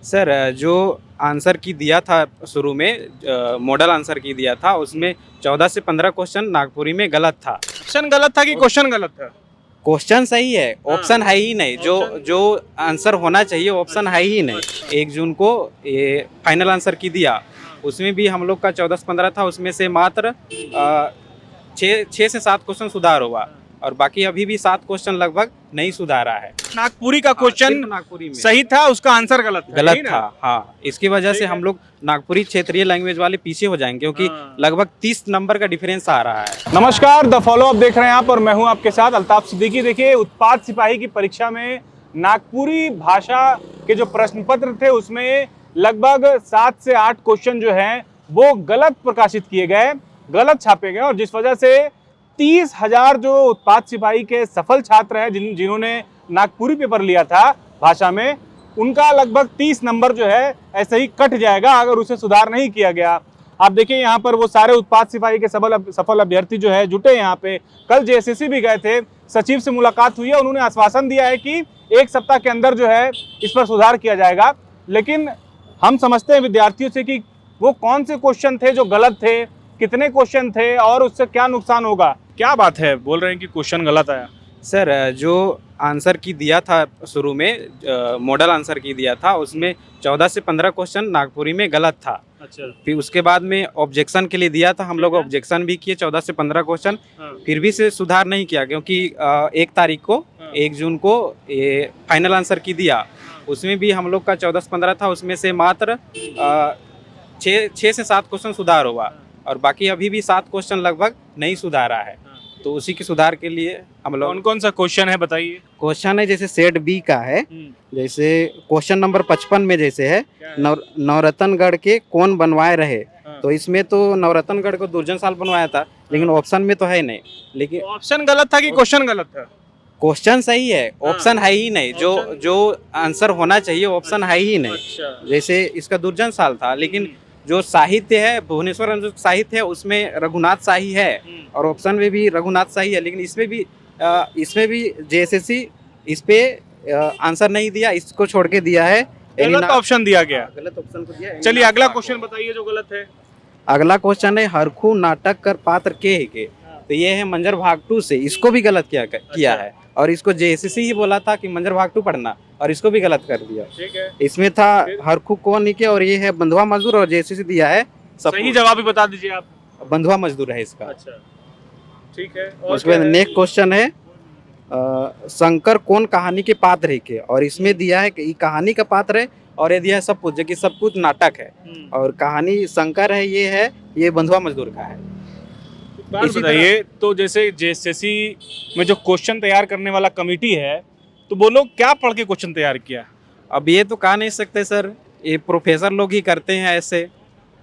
Sir जो answer की दिया था शुरू में मॉडल आंसर की दिया था उसमें 14 से 15 क्वेश्चन नागपुरी में गलत था। ऑप्शन गलत था कि क्वेश्चन गलत था? क्वेश्चन सही है, ऑप्शन है ही नहीं। जो ऑप्शन जो आंसर होना चाहिए ऑप्शन है ही नहीं। 1 जून को ये फाइनल आंसर की दिया, उसमें भी हम लोग का 14 से 15 था, उसमें से मात्र 6 से 7 क्वेश्चन सुधार हुआ और बाकी अभी भी 7 क्वेश्चन लगभग नहीं सुधारा है। नागपुरी का सिर्फ क्वेश्चन नागपुरी में सही था, उसका आंसर गलत था, गलत यही ना? था। हाँ, इसकी वजह से ठीक हम है। लोग नागपुरी क्षेत्रीय लैंग्वेज वाले पीछे हो जाएंगे क्योंकि लगभग 30 नंबर का डिफरेंस आ रहा है। नमस्कार, द फॉलो अप देख रहे हैं आप और मैं हूं आपके साथ अल्ताफ सिद्दीकी। देखिए, उत्पाद सिपाही की परीक्षा में नागपुरी भाषा के जो प्रश्न पत्र थे उसमें लगभग 7 से 8 क्वेश्चन जो हैं वो गलत प्रकाशित किए गए, गलत छापे गए और जिस वजह से 30,000 जो उत्पाद सिपाही के सफल छात्र हैं जिन्होंने नागपुरी पेपर लिया था भाषा में, उनका लगभग 30 नंबर जो है ऐसे ही कट जाएगा अगर उसे सुधार नहीं किया गया। आप देखिए यहाँ पर वो सारे उत्पाद सिपाही के सफल अभ्यर्थी जो है जुटे यहाँ पे। कल जेएसएससी भी गए थे, सचिव से मुलाकात हुई है, उन्होंने आश्वासन दिया है कि 1 सप्ताह के अंदर जो है इस पर सुधार किया जाएगा। लेकिन हम समझते हैं विद्यार्थियों से कि वो कौन से क्वेश्चन थे जो गलत थे, कितने क्वेश्चन थे और उससे क्या नुकसान होगा। क्या बात है, बोल रहे हैं कि क्वेश्चन गलत आया? सर जो आंसर की दिया था शुरू में मॉडल आंसर की दिया था उसमें 14 से 15 क्वेश्चन नागपुरी में गलत था। अच्छा। फिर उसके बाद में ऑब्जेक्शन के लिए दिया था, हम लोग ऑब्जेक्शन भी किए 14 से 15 क्वेश्चन, फिर भी से सुधार नहीं किया क्योंकि 1 तारीख को 1 जून को ये फाइनल आंसर की दिया, उसमें भी हम लोग का 14 से 15 था, उसमें से मात्र 6 से 7 क्वेश्चन सुधार हुआ और बाकी अभी भी 7 क्वेश्चन लगभग नहीं सुधारा है। तो उसी के सुधार के लिए हम लोग कौन कौन सा क्वेश्चन है बताइए? क्वेश्चन है जैसे सेट बी का है, जैसे क्वेश्चन नंबर 55 में जैसे है नवरत्नगढ़ के कौन बनवाए रहे, तो इसमें तो नवरत्नगढ़ को दुर्जन साल बनवाया था लेकिन ऑप्शन में तो है नहीं। लेकिन ऑप्शन गलत था कि क्वेश्चन गलत था? क्वेश्चन सही है, ऑप्शन है ही नहीं। जो आंसर होना चाहिए ऑप्शन है ही नहीं। जैसे इसका दुर्जन साल था लेकिन जो साहित्य है भुवनेश्वर जो साहित्य है उसमें रघुनाथ शाही है और ऑप्शन में भी रघुनाथ शाही है, लेकिन इसमें भी जेएसएससी इस पे आंसर नहीं दिया, इसको छोड़ के दिया है गलत ऑप्शन दिया गया। गलत ऑप्शन को दिया। चलिए अगला क्वेश्चन बताइए जो गलत है। अगला क्वेश्चन है हरखू नाटक कर पात्र के, तो ये है मंजर भाग 2 से, इसको भी गलत किया है और इसको जेएसएससी ही बोला था कि मंजर भाग 2 पढ़ना और इसको भी गलत कर दिया। ठीक है। इसमें था हरखू कौन नहीं किया और ये है बंधुआ मजदूर और जेएसएससी दिया है सही जवाब भी बता दीजिए आप। बंधुआ मजदूर है इसका। अच्छा, ठीक है। उसके बाद नेक्स्ट क्वेश्चन है शंकर कौन कहानी के पात्र है के, और इसमें दिया है कि ये कहानी का पात्र है और ये दिया है सब कुछ, जो कि सब कुछ नाटक है और कहानी शंकर है, ये बंधुआ मजदूर का है। बताइए, तो जैसे जेएसएससी में जो क्वेश्चन तैयार करने वाला कमेटी है तो वो लोग क्या पढ़ के क्वेश्चन तैयार किया? अब ये तो कह नहीं सकते सर, ये प्रोफेसर लोग ही करते हैं ऐसे।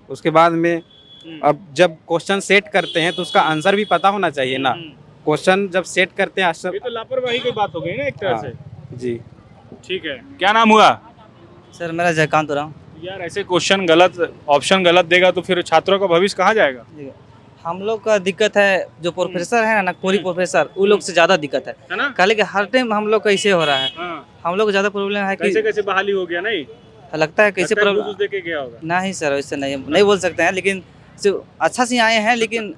उसके बाद में अब जब क्वेश्चन सेट करते हैं तो उसका आंसर भी पता होना चाहिए ना। क्वेश्चन जब सेट करते हैं ये तो लापरवाही की बात हो गई ना एक तरह से। जी। ठीक है, क्या नाम हुआ? सर मेरा जयकांत राम। यार ऐसे क्वेश्चन गलत, ऑप्शन गलत देगा तो फिर छात्रों का भविष्य कहाँ जाएगा? हम लोग का दिक्कत है, जो प्रोफेसर है ना नागपुरी प्रोफेसर, वो लोग से ज़्यादा दिक्कत है ना? खाली कि हर टाइम हम लोग का इसे हो रहा है। हम लोग को ज़्यादा प्रॉब्लम है कि कैसे बहाली हो गया? नहीं लगता है कैसे प्रॉब्लम घूस दे के गया होगा। नहीं सर, वैसे नहीं बोल सकते हैं, लेकिन अच्छा से आए हैं, लेकिन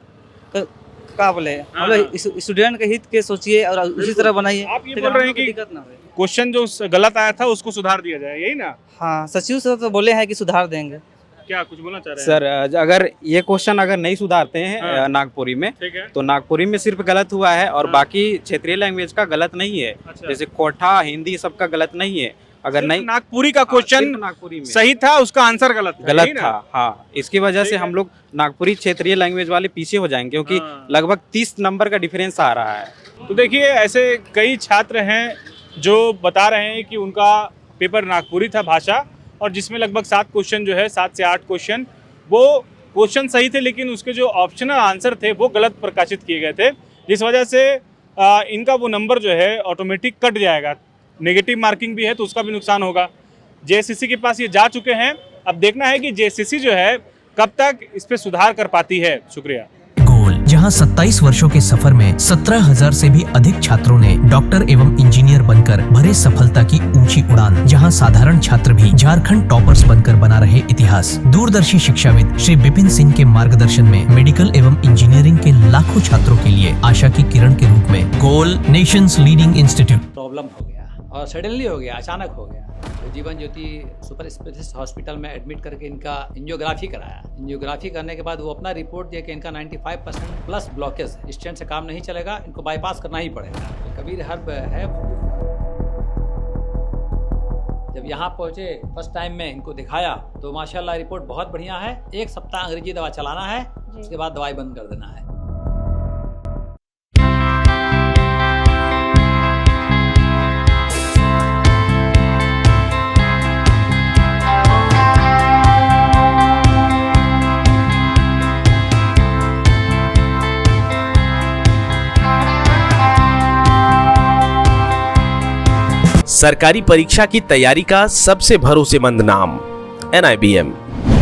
क्या बोले हम लोग स्टूडेंट के हित के सोचिए और उसी तरह बनाइए। आप ये बोल रहे हैं कि दिक्कत ना हो, क्वेश्चन जो गलत आया था उसको सुधार दिया जाए, यही ना? हाँ, सचिव से तो बोले हैं कि सुधार देंगे। क्या कुछ बोलना चाह रहे हैं सर अगर ये क्वेश्चन अगर नहीं सुधारते हैं नागपुरी में, ठीक है। तो नागपुरी में सिर्फ गलत हुआ है और बाकी क्षेत्रीय लैंग्वेज का गलत नहीं है। अच्छा। जैसे कोठा हिंदी सबका गलत नहीं है। अगर नहीं नागपुरी का क्वेश्चन नागपुरी में सही था, उसका आंसर गलत था। हाँ, इसकी वजह से हम लोग नागपुरी क्षेत्रीय लैंग्वेज वाले पीछे हो जाएंगे क्योंकि लगभग 30 नंबर का डिफरेंस आ रहा है। तो देखिए, ऐसे कई छात्र हैं जो बता रहे हैं कि उनका पेपर नागपुरी था भाषा और जिसमें लगभग 7 क्वेश्चन जो है 7 से 8 क्वेश्चन वो क्वेश्चन सही थे, लेकिन उसके जो ऑप्शनल आंसर थे वो गलत प्रकाशित किए गए थे, जिस वजह से इनका वो नंबर जो है ऑटोमेटिक कट जाएगा। नेगेटिव मार्किंग भी है तो उसका भी नुकसान होगा। जेएसएससी के पास ये जा चुके हैं, अब देखना है कि जेएसएससी जो है कब तक इस पे सुधार कर पाती है। शुक्रिया। जहां जहां 27 वर्षों के सफर में 17,000 से भी अधिक छात्रों ने डॉक्टर एवं इंजीनियर बनकर भरे सफलता की ऊंची उड़ान। जहां साधारण छात्र भी झारखंड टॉपर्स बनकर बना रहे इतिहास। दूरदर्शी शिक्षाविद श्री विपिन सिंह के मार्गदर्शन में मेडिकल एवं इंजीनियरिंग के लाखों छात्रों के लिए आशा की किरण के रूप में गोल नेशंस लीडिंग इंस्टीट्यूट। प्रॉब्लम हो गया और सडनली हो गया, अचानक हो गया। तो Jeevan Jyoti super specialist hospital में एडमिट करके इनका एंजियोग्राफी कराया। एंजियोग्राफी करने के बाद वो अपना रिपोर्ट दिया कि इनका 95% प्लस ब्लॉकेज, स्टेंट से काम नहीं चलेगा, इनको बाईपास करना ही पड़ेगा। तो कबीर हर्ब है। जब यहाँ पहुँचे फर्स्ट टाइम में इनको दिखाया तो माशाल्लाह रिपोर्ट बहुत बढ़िया है। 1 सप्ताह अंग्रेजी दवा चलाना है, उसके बाद दवाई बंद कर देना है। सरकारी परीक्षा की तैयारी का सबसे भरोसेमंद नाम NIBM।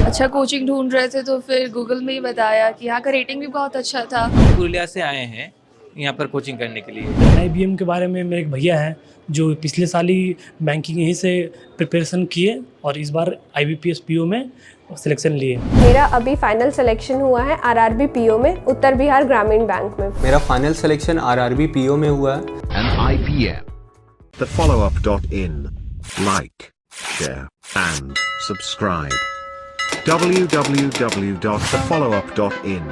अच्छा कोचिंग ढूंढ रहे थे तो फिर गूगल में ही बताया कि यहाँ का रेटिंग भी बहुत अच्छा था। पुरुलिया से आए हैं यहाँ पर कोचिंग करने के लिए। NIBM के बारे में मेरे एक भैया हैं जो पिछले साल ही बैंकिंग यहीं से प्रिपरेशन किए और इस बार IBPS PO में सिलेक्शन लिए। मेरा अभी फाइनल सिलेक्शन हुआ है RRB PO में, उत्तर बिहार ग्रामीण बैंक में। मेरा फाइनल सिलेक्शन RRB PO में हुआ है। NIBM, thefollowup.in. Like, share and subscribe. www.thefollowup.in